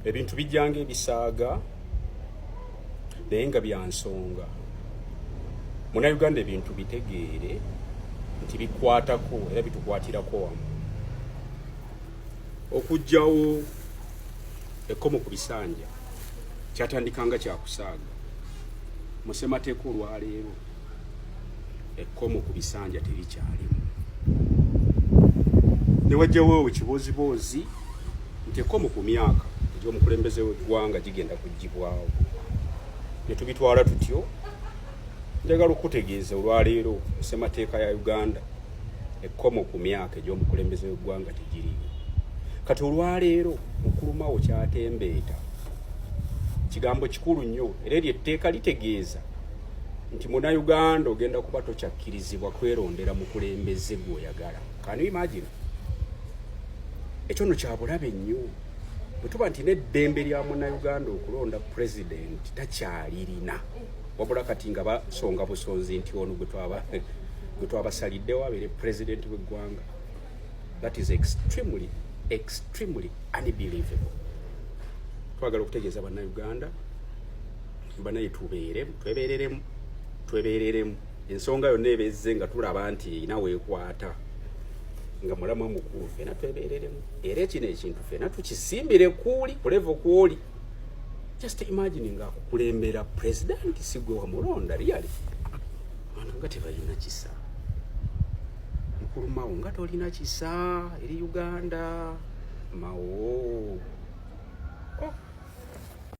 ebintu bijjanga ebisaaga naye nga byansonga. Munnayuganda ebintu bitegeere nti bikwatako era bitukwatirako wamu. Okujjawo ekkomo ku bisanja kyatandikanga kyakusaaga. Mu ssemateeka olwaleero ekkomo ku bisanja terikyalimu. Ne wajjawo ekiboozibozi nti ekkomo ku myaka egy'omukulembeze w'eggwanga gigenda kuggyibwawo. Ne tubitwala tutyo. Njagala okutegeeza olwaleero mu ssemateeka ya Uganda ekkomo ku myaka egy'omukulembeze w'eggwanga tegiriyo. Kati olwaleero mukulumawo kyatembeeta kigambo kikulu nnyo era eryo etteeka litegeeza nti munnayuganda ogenda kuba tokyakkirizibwa kwerondera mukulembeze gw'oyagala. Can you imagine? Ekyo nno kya bulabe nnyo. Bwe tuba nti n'eddembe lya munnayuganda okulonda pulezidenti takyalirina wabula kati nga basonga busonzi nti ono gwe twabasaliddewo abeere pulezidenti w'eggwanga. That is extremely unbelievable. Twagala okutegeeza bannayuganda banaye twebeereremu ensonga yonna ebezze nga tulaba nti erina weekwata nga mulamu mukulu ffena twebeereremu era kino ekintu ffena tukisimbire kuuli kulevo kwoli. Just imagine nga akukulembera pulezidenti si gwe wamulonda really. Abantu nga tebalina kisa. Mukulu Mawo nga tolina kisa eri Uganda. Mawo. Oh.